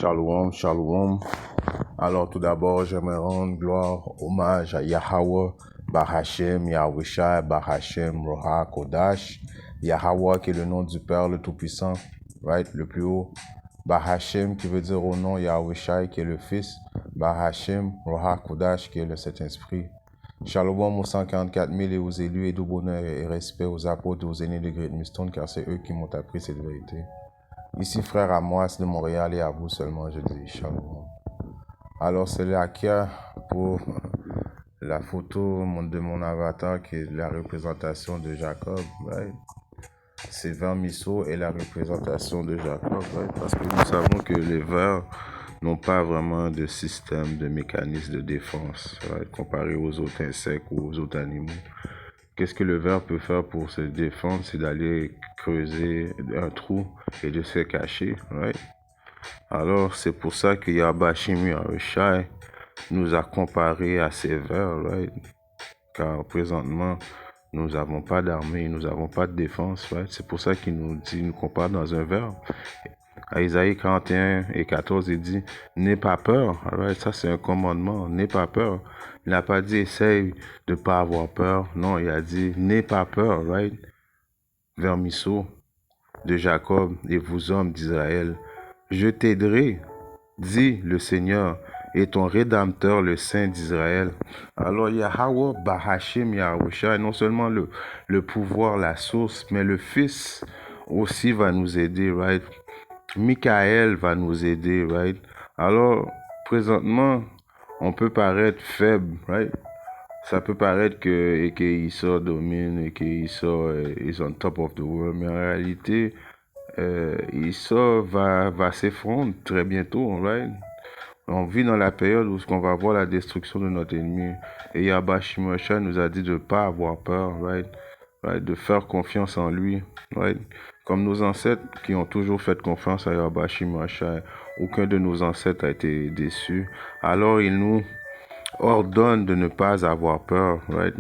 Shalom, shalom. Alors tout d'abord, j'aimerais rendre gloire, hommage à Yahweh, Bahashem, Yahweh, Bahashem, Roha, Kodash. Yahweh qui est le nom du Père le Tout-Puissant, right, le plus haut. Bahashem qui veut dire au nom Yahweh qui est le Fils. Bahashem, Roha, Kodash qui est le Saint-Esprit. Shalom aux 144 000 et aux élus et du bonheur et respect aux apôtres et aux aînés de Great Millstone car c'est eux qui m'ont appris cette vérité. Ici, frère Amoas de Montréal et à vous seulement, je dis shalom. Alors, c'est là qu'il y a pour la photo de mon avatar qui est la représentation de Jacob, right? C'est vers Misso et la représentation de Jacob, right? Parce que nous savons que les vers n'ont pas vraiment de système, de mécanisme de défense, right? Comparé aux autres insectes ou aux autres animaux. Qu'est-ce que le ver peut faire pour se défendre? C'est d'aller creuser un trou et de se cacher, right? Alors, c'est pour ça que Yahbashim Yahushai nous a comparé à ces vers, right? Car présentement, nous n'avons pas d'armée, nous n'avons pas de défense, right? C'est pour ça qu'il nous compare dans un ver. À Isaïe 41 et 14, il dit « N'aie pas peur ». Right? Ça, c'est un commandement. « N'aie pas peur ». Il n'a pas dit « Essaye de ne pas avoir peur ». Non, il a dit « N'aie pas peur ». Right? Vermisseau de Jacob et vous hommes d'Israël. « Je t'aiderai, dit le Seigneur, et ton Rédempteur, le Saint d'Israël. » Alors, Yahweh, Bahashim, Yahushua, non seulement le pouvoir, la source, mais le Fils aussi va nous aider, right? Michael va nous aider, right? Alors, présentement, on peut paraître faible, right? Ça peut paraître que Issa domine et qu'Issa is on top of the world, mais en réalité, Issa va s'effondrer très bientôt, right? On vit dans la période où on va voir la destruction de notre ennemi. Et Yahbashimosha nous a dit de ne pas avoir peur, right? Right? De faire confiance en lui, right? Comme nos ancêtres qui ont toujours fait confiance à Yahbashimosha, aucun de nos ancêtres a été déçu. Alors il nous ordonne de ne pas avoir peur, right?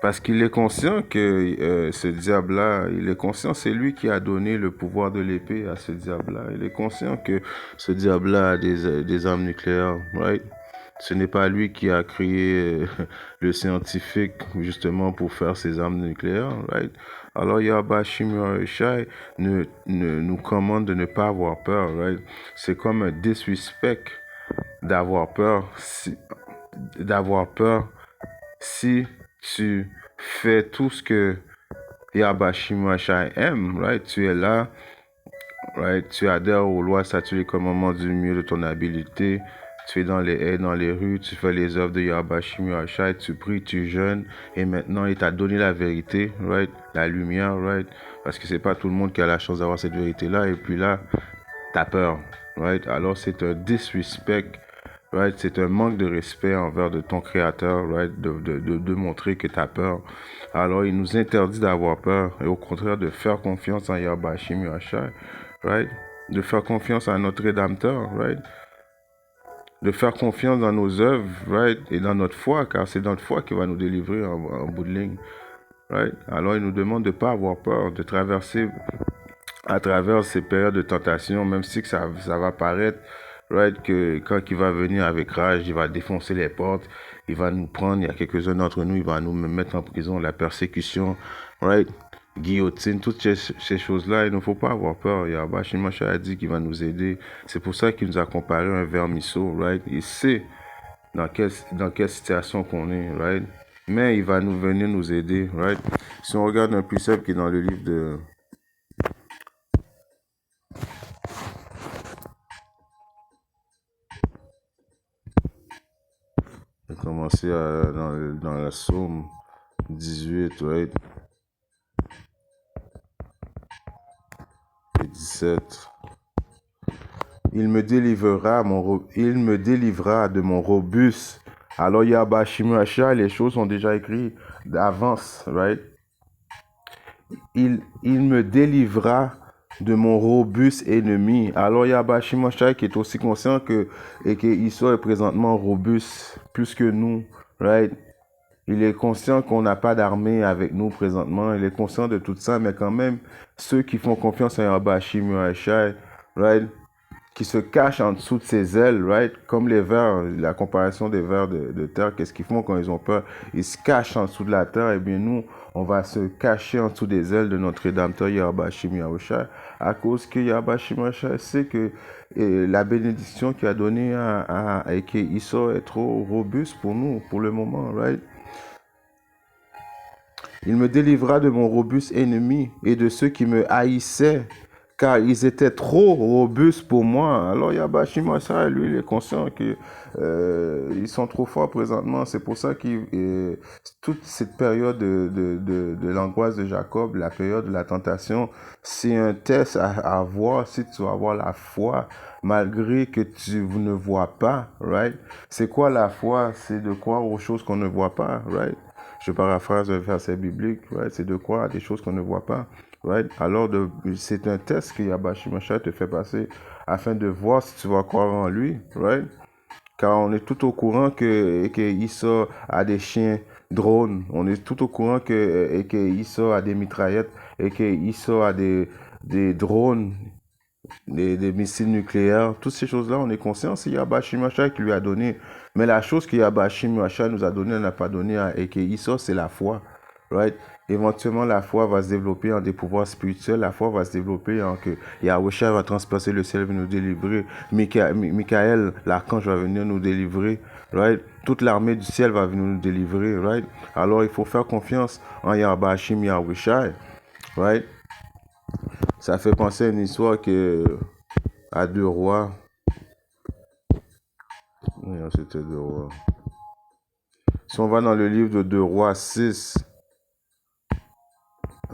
Parce qu'il est conscient que ce diable-là, il est conscient, c'est lui qui a donné le pouvoir de l'épée à ce diable-là. Il est conscient que ce diable-là a des armes nucléaires, right? Ce n'est pas lui qui a créé le scientifique justement pour faire ses armes nucléaires, right? Alors Yahbashim Yahushai nous commande de ne pas avoir peur, right? C'est comme un disrespect d'avoir peur si tu fais tout ce que Yahbashim Yahushai aime, right? Tu es là, right? Tu adhères aux lois, statuts et commandements du mieux de ton habileté. Tu es dans les haies, dans les rues, tu fais les œuvres de Yahbashim Yahushai, tu pries, tu jeûnes, et maintenant il t'a donné la vérité, right? La lumière, right? Parce que c'est pas tout le monde qui a la chance d'avoir cette vérité-là, et puis là, t'as peur, right? Alors c'est un disrespect, right? C'est un manque de respect envers de ton créateur, right? De montrer que t'as peur. Alors il nous interdit d'avoir peur, et au contraire de faire confiance en Yahbashim Yahushai, right? De faire confiance à notre Rédempteur, right? De faire confiance dans nos œuvres, right? Et dans notre foi, car c'est notre foi qui va nous délivrer en bout de ligne, right? Alors, il nous demande de ne pas avoir peur, de traverser à travers ces périodes de tentation, même si que ça va paraître, right? Que quand il va venir avec rage, il va défoncer les portes, il va nous prendre, il y a quelques-uns d'entre nous, il va nous mettre en prison, la persécution, right? Guillotine, toutes ces choses-là, il ne faut pas avoir peur. Yahbashim Yahushai a dit qu'il va nous aider. C'est pour ça qu'il nous a comparé un vermisseau, right? Il sait dans quelle situation qu'on est, right? Mais il va venir nous aider, right? Si on regarde un précepte qui est dans le livre de... On va commencer dans la Somme 18, right? Et 17. Il me délivrera de mon robuste. Alors Yahbashim Yahushai, les choses sont déjà écrites d'avance, right? Il me délivrera de mon robuste ennemi. Alors Yahbashim Yahushai qui est aussi conscient que Issa est présentement robuste plus que nous, right? Il est conscient qu'on n'a pas d'armée avec nous présentement. Il est conscient de tout ça, mais quand même, ceux qui font confiance à Yahbashim Yahushai, right? qui se cachent en dessous de ses ailes, right? Comme les vers, la comparaison des vers de terre, qu'est-ce qu'ils font quand ils ont peur? Ils se cachent en dessous de la terre, et bien nous, on va se cacher en dessous des ailes de notre Rédempteur Yahweh Hashem Yahushua, à cause que Yahweh Hashem Yahushua sait que la bénédiction qu'il a donnée et qu'il est trop robuste pour nous, pour le moment, right? Il me délivra de mon robuste ennemi et de ceux qui me haïssaient, car ils étaient trop robustes pour moi. Alors Yahweh Shimashai, lui, il est conscient que ils sont trop forts présentement. C'est pour ça que toute cette période de l'angoisse de Jacob, la période de la tentation, c'est un test à voir si tu vas avoir la foi malgré que tu ne vois pas, right? C'est quoi la foi? C'est de croire aux choses qu'on ne voit pas, right? Je paraphrase un verset biblique, right? C'est de croire à des choses qu'on ne voit pas, right? Alors, c'est un test que Yahweh Shimashai te fait passer afin de voir si tu vas croire en lui, right? Car on est tout au courant que Issa a des chiens drones, on est tout au courant que Issa a des mitraillettes et que Issa a des drones, des missiles nucléaires, toutes ces choses-là, on est conscient, c'est Yahweh Shimashai qui lui a donné. Mais la chose que Yahweh Shimashai nous a donné, elle n'a pas donné à Issa, c'est la foi. Right? Éventuellement, la foi va se développer en des pouvoirs spirituels. La foi va se développer en que Yahushua va transpasser le ciel et nous délivrer. Michael, l'archange, va venir nous délivrer. Right? Toute l'armée du ciel va venir nous délivrer. Right? Alors, il faut faire confiance en Yahweh Shim Yahushua. Right? Ça fait penser à une histoire à 2 rois. Non, c'était 2 rois. Si on va dans le livre de 2 rois 6,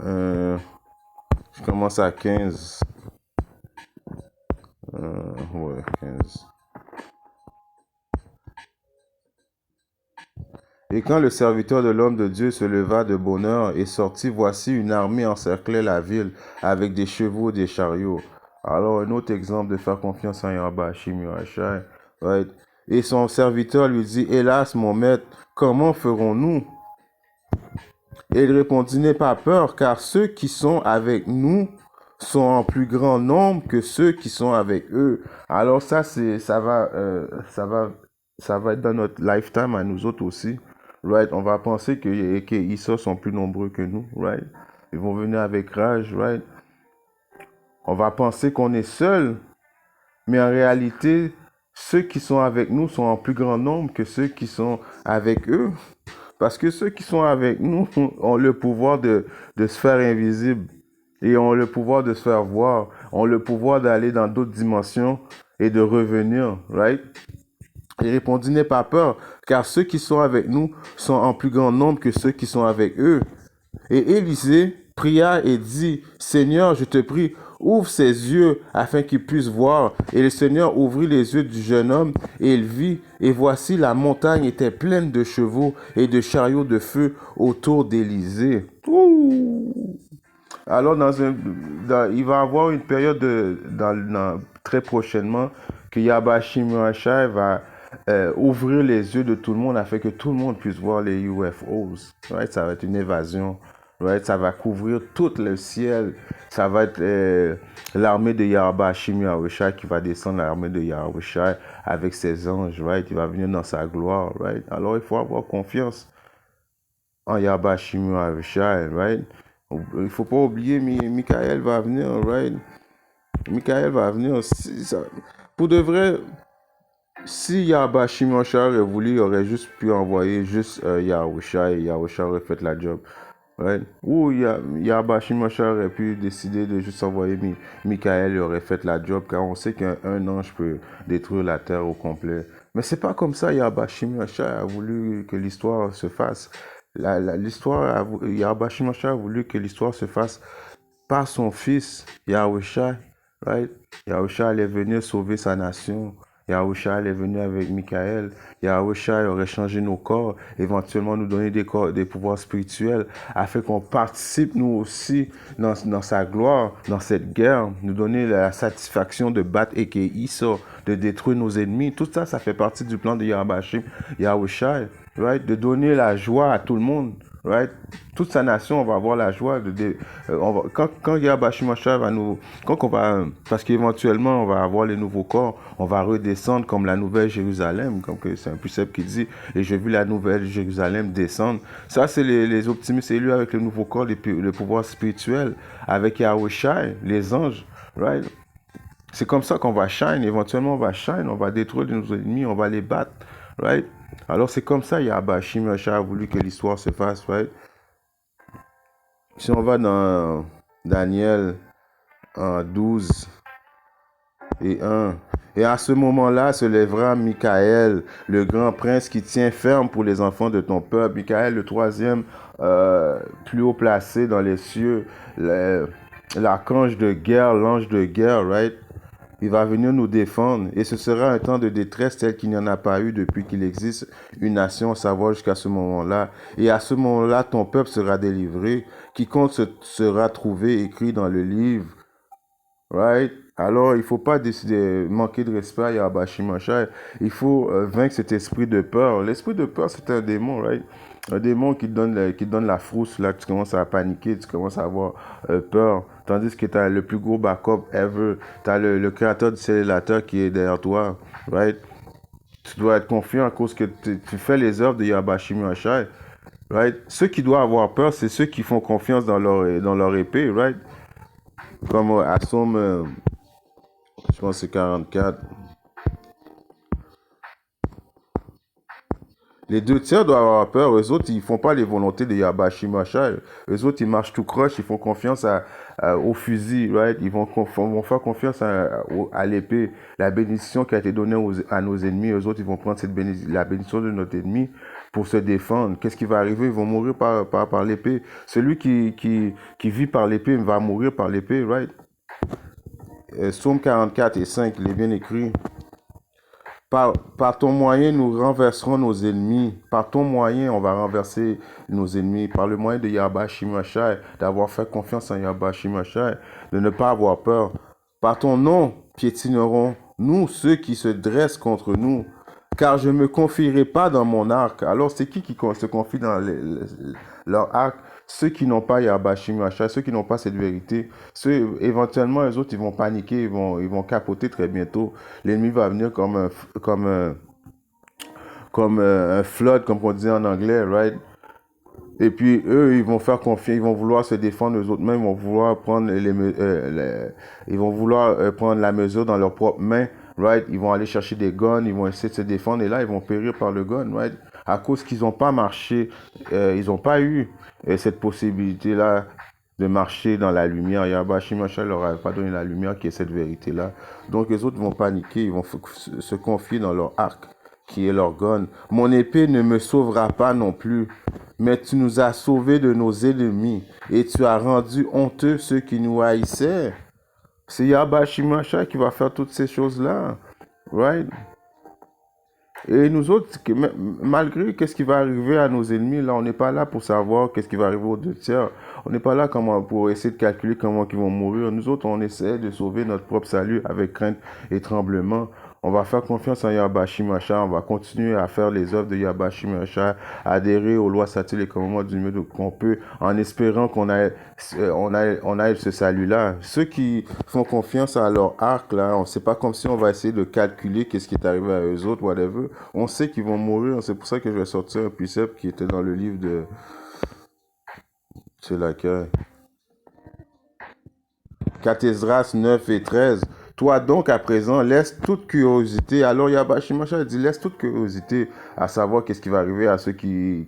je commence à 15. Ouais, 15. Et quand le serviteur de l'homme de Dieu se leva de bonne heure et sortit, voici une armée encerclait la ville avec des chevaux, des chariots. Alors, un autre exemple de faire confiance en Yahweh Hashem Yahushua, right? Et son serviteur lui dit, hélas, mon maître, comment ferons-nous? Et il répondit, n'aie pas peur, car ceux qui sont avec nous sont en plus grand nombre que ceux qui sont avec eux. Alors ça va être dans notre lifetime à nous autres aussi, right? On va penser que Issa sont plus nombreux que nous, right? Ils vont venir avec rage, right? On va penser qu'on est seul, mais en réalité, ceux qui sont avec nous sont en plus grand nombre que ceux qui sont avec eux. Parce que ceux qui sont avec nous ont le pouvoir de se faire invisible. Et ont le pouvoir de se faire voir. Ont le pouvoir d'aller dans d'autres dimensions et de revenir. Right? Il répondit, n'aie pas peur, car ceux qui sont avec nous sont en plus grand nombre que ceux qui sont avec eux. Et Élisée pria et dit, Seigneur, je te prie, ouvre ses yeux afin qu'il puisse voir. Et le Seigneur ouvrit les yeux du jeune homme et il vit. Et voici, la montagne était pleine de chevaux et de chariots de feu autour d'Élisée. Alors, il va y avoir une période très prochainement que Yahweh Shimashai va ouvrir les yeux de tout le monde afin que tout le monde puisse voir les UFOs. Right? Ça va être une évasion. Right? Ça va couvrir tout le ciel. Ça va être l'armée de Yahweh Hashem Yahushua qui va descendre, l'armée de Yahushua avec ses anges. Right? Il va venir dans sa gloire. Right? Alors, il faut avoir confiance en Yahweh Hashem Yahushua. Right? Il ne faut pas oublier, Michael va venir. Right? Michael va venir. Pour de vrai, si Yahweh Hashem Yahushua aurait voulu, il aurait juste pu envoyer juste Yahushua et Yahushua aurait fait la job. Right? Ou Yahweh Hashem Yahushua aurait pu décider de juste envoyer Michael et aurait fait la job, car on sait qu'un ange peut détruire la terre au complet. Mais c'est pas comme ça. Yahweh Hashem Yahushua a voulu que l'histoire se fasse. Yahweh Hashem Yahushua a voulu que l'histoire se fasse par son fils Yahushua. Right? Yahushua allait venir sauver sa nation. Yahushua allait venir avec Michael. Yahushua aurait changé nos corps, éventuellement nous donner des pouvoirs spirituels, afin qu'on participe nous aussi dans sa gloire, dans cette guerre, nous donner la satisfaction de battre Issa, de détruire nos ennemis. Tout ça, ça fait partie du plan de Yahushua, right? De donner la joie à tout le monde. right? Toute sa nation, on va avoir la joie quand Yahweh Shimashai va quand on va, parce qu'éventuellement, on va avoir les nouveaux corps, on va redescendre comme la nouvelle Jérusalem, comme que c'est un précepte qui dit, et j'ai vu la nouvelle Jérusalem descendre. Ça, c'est les optimistes élus avec le nouveau corps, le pouvoir spirituel, avec Yahweh Shai, les anges, right? C'est comme ça qu'on va shine. Éventuellement, on va shine, on va détruire nos ennemis, on va les battre, right? Alors, c'est comme ça, Yahweh Shimashai a voulu que l'histoire se fasse, right? Si on va dans Daniel 12 et 1, et à ce moment-là se lèvera Michael, le grand prince qui tient ferme pour les enfants de ton peuple. Michael, le troisième plus haut placé dans les cieux, l'archange de guerre, l'ange de guerre, right? Il va venir nous défendre et ce sera un temps de détresse tel qu'il n'y en a pas eu depuis qu'il existe une nation, savoir jusqu'à ce moment-là. Et à ce moment-là, ton peuple sera délivré. Quiconque sera trouvé écrit dans le livre. Right? Alors, il ne faut pas décider, manquer de respect à Yahweh Shimashai. Il faut vaincre cet esprit de peur. L'esprit de peur, c'est un démon, right? Un démon qui te donne la frousse, là, tu commences à paniquer, tu commences à avoir peur. Tandis que tu as le plus gros backup ever. Tu as le créateur du célélateur qui est derrière toi, right? Tu dois être confiant à cause que tu fais les œuvres de Yahweh Shimashai, right? Ceux qui doivent avoir peur, c'est ceux qui font confiance dans leur épée, right? Comme à Somme, je pense que c'est 44. Les deux tiers doivent avoir peur. Eux autres, ils font pas les volontés de Yahweh Shimashai. Eux autres, ils marchent tout croche. Ils font confiance au fusil, right? Ils vont faire confiance à l'épée. La bénédiction qui a été donnée à nos ennemis. Eux autres, ils vont prendre la bénédiction de notre ennemi pour se défendre. Qu'est-ce qui va arriver? Ils vont mourir par l'épée. Celui qui vit par l'épée va mourir par l'épée, right? Psaume 44 et 5, il est bien écrit. Par ton moyen, nous renverserons nos ennemis. Par ton moyen, on va renverser nos ennemis. Par le moyen de Yahweh Shimashai, d'avoir fait confiance en Yahweh Shimashai, de ne pas avoir peur. Par ton nom, piétinerons nous ceux qui se dressent contre nous. Car je ne me confierai pas dans mon arc. Alors, c'est qui se confie dans leur arc? Ceux qui n'ont pas Yahweh Shimashai, ceux qui n'ont pas cette vérité, éventuellement, les autres, ils vont paniquer, ils vont capoter très bientôt. L'ennemi va venir comme un flood, comme on dit en anglais, right? Et puis, eux, ils vont faire confiance, ils vont vouloir se défendre eux autres mêmes, ils vont vouloir prendre prendre la mesure dans leurs propres mains, right? Ils vont aller chercher des guns, ils vont essayer de se défendre, et là, ils vont périr par le gun, right? À cause qu'ils n'ont pas marché, ils n'ont pas eu cette possibilité-là de marcher dans la lumière. Yahweh Shimashai leur a pas donné la lumière qui est cette vérité-là. Donc, les autres vont paniquer, ils vont se confier dans leur arc, qui est leur gun. Mon épée ne me sauvera pas non plus, mais tu nous as sauvés de nos ennemis et tu as rendu honteux ceux qui nous haïssaient. C'est Yahweh Shimashai qui va faire toutes ces choses-là, right? Et nous autres, malgré qu'est-ce qui va arriver à nos ennemis, là, on n'est pas là pour savoir qu'est-ce qui va arriver aux deux tiers. On n'est pas là pour essayer de calculer comment ils vont mourir. Nous autres, on essaie de sauver notre propre salut avec crainte et tremblement. On va faire confiance en Yahweh Shimashai. On va continuer à faire les œuvres de Yahweh Shimashai, adhérer aux lois satiles et commandements du mieux qu'on peut, en espérant qu'on ait ce salut-là. Ceux qui font confiance à leur arc, là, c'est pas comme si on va essayer de calculer qu'est-ce qui est arrivé à eux autres, whatever. On sait qu'ils vont mourir. C'est pour ça que je vais sortir un précepte qui était dans le livre de... C'est laquelle? Cathésras 9 et 13. Toi donc à présent, laisse toute curiosité. Alors Yahweh Shimashai dit, laisse toute curiosité à savoir qu'est-ce qui va arriver à ceux qui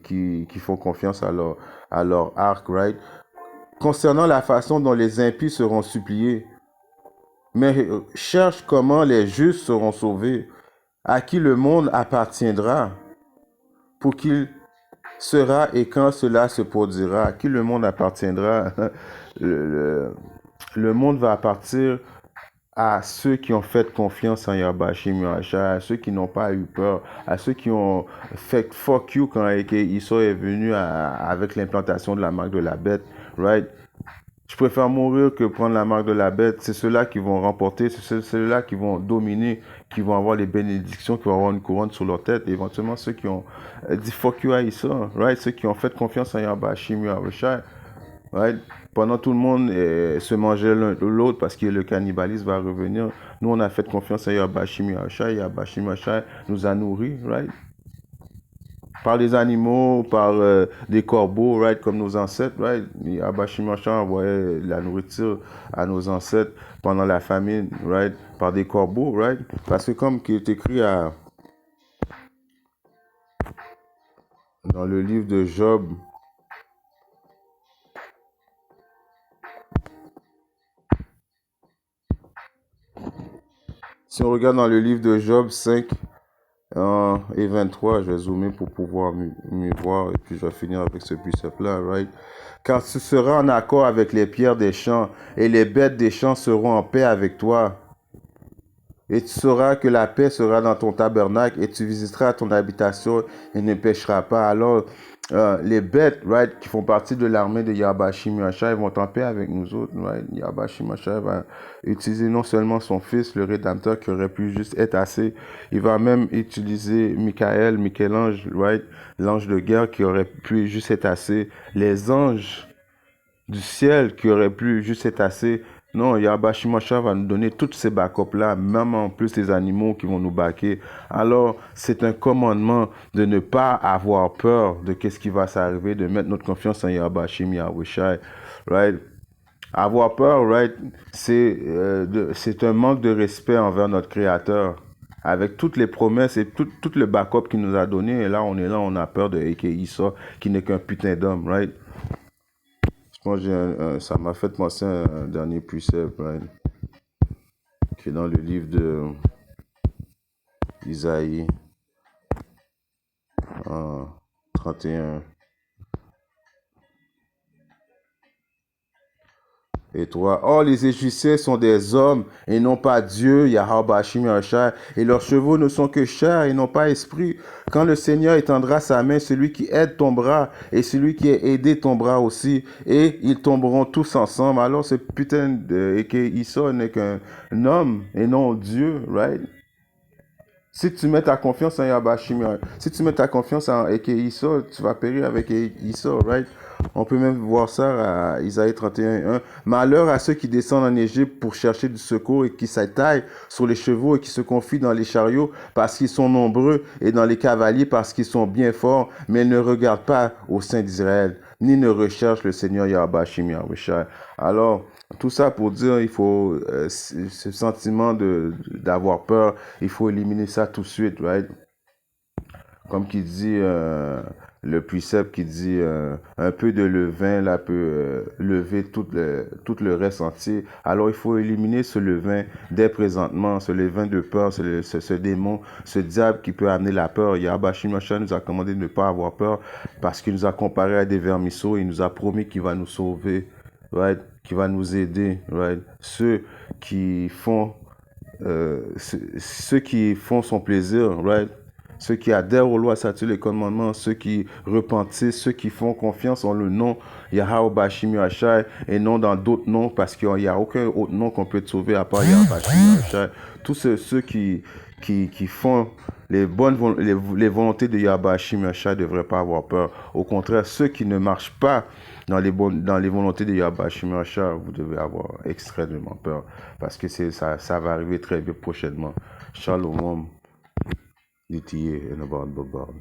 font confiance à leur arc, right? Concernant la façon dont les impies seront suppliés. Mais cherche comment les justes seront sauvés, à qui le monde appartiendra, pour qu'il sera et quand cela se produira, à qui le monde appartiendra. Le monde va appartenir à ceux qui ont fait confiance en Yahweh Shimashai, à ceux qui n'ont pas eu peur, à ceux qui ont fait fuck you quand Esau est venu avec l'implantation de la marque de la bête, right? Je préfère mourir que prendre la marque de la bête. C'est ceux-là qui vont remporter, c'est ceux-là qui vont dominer, qui vont avoir les bénédictions, qui vont avoir une couronne sur leur tête. Et éventuellement, ceux qui ont dit fuck you à Issa, right? Ceux qui ont fait confiance en Yahbashim Yahushua, right? Pendant tout le monde se mangeait l'un de l'autre parce que le cannibalisme va revenir. Nous, on a fait confiance à Yahbashim Yahushua. Yahbashim Yahushua nous a nourris, right? Par les animaux, par des corbeaux, right, comme nos ancêtres, right. Yahbashim Yahushua envoyait la nourriture à nos ancêtres pendant la famine, right, par des corbeaux, right. Parce que comme qui est écrit dans le livre de Job, si on regarde dans le livre de Job 5 et 23, je vais zoomer pour pouvoir mieux voir, et puis je vais finir avec ce precept-là, right? Car tu seras en accord avec les pierres des champs, et les bêtes des champs seront en paix avec toi. Et tu sauras que la paix sera dans ton tabernacle, et tu visiteras ton habitation et ne pécheras pas. Alors, les bêtes, right, qui font partie de l'armée de Yahbashim Yahushua, ils vont en paix avec nous autres, right? Yahbashim Yahushua va utiliser non seulement son fils, le Rédempteur, qui aurait pu juste être assez, il va même utiliser Michel-Ange, right, l'ange de guerre, qui aurait pu juste être assez, les anges du ciel, qui auraient pu juste être assez. Non, Yahbashim Yahushua va nous donner toutes ces backups-là, même en plus les animaux qui vont nous baquer. Alors, c'est un commandement de ne pas avoir peur de qu'est-ce qui va s'arriver, de mettre notre confiance en Yahbashim Yahushua, right? Avoir peur, right, c'est un manque de respect envers notre Créateur. Avec toutes les promesses et tout le backup qu'il nous a donné, et là, on a peur de A.K. Issa, qui n'est qu'un putain d'homme, right? Moi, ça m'a fait penser à un dernier precept, right, qui est dans le livre de Isaïe 31. Et toi, oh, les Égyptiens sont des hommes et non pas Dieu, Yahweh Yahushua, et leurs chevaux ne sont que chair et non pas esprit. Quand le Seigneur étendra sa main, celui qui aide tombera, et celui qui est aidé tombera aussi, et ils tomberont tous ensemble. Alors ce putain de Issa n'est qu'un homme et non Dieu, right? Si tu mets ta confiance en Yahbashim, si tu mets ta confiance en Eke Issa, tu vas périr avec Issa, right? On peut même voir ça à Isaïe 31:1. Malheur à ceux qui descendent en Égypte pour chercher du secours et qui s'attaillent sur les chevaux et qui se confient dans les chariots parce qu'ils sont nombreux et dans les cavaliers parce qu'ils sont bien forts, mais ils ne regardent pas au sein d'Israël, ni ne recherchent le Seigneur Yahbashim Yahushua. Alors, tout ça pour dire, il faut ce sentiment d'avoir peur, il faut éliminer ça tout de suite, right? Comme qui dit le précepte qui dit un peu de levain là peut lever tout le reste entier. Alors il faut éliminer ce levain dès présentement, ce levain de peur, ce démon, ce diable qui peut amener la peur. Yahbashim Yahushua nous a commandé de ne pas avoir peur parce qu'il nous a comparé à des vermisseaux, il nous a promis qu'il va nous sauver, right? Qui va nous aider, right? Ceux qui font son plaisir, right? Ceux qui adhèrent aux lois, s'attirent les commandements, ceux qui repentissent, ceux qui font confiance en le nom Yahweh Yahushua et non dans d'autres noms, parce qu'il n'y a aucun autre nom qu'on peut te sauver à part Yahweh Yahushua. Tous ceux qui font les volontés de Yahweh Yahushua ne devraient pas avoir peur. Au contraire, ceux qui ne marchent pas dans les volontés de Yahweh Yahushua, vous devez avoir extrêmement peur, parce que ça va arriver très vite prochainement. Shalom. DTA and about Bob.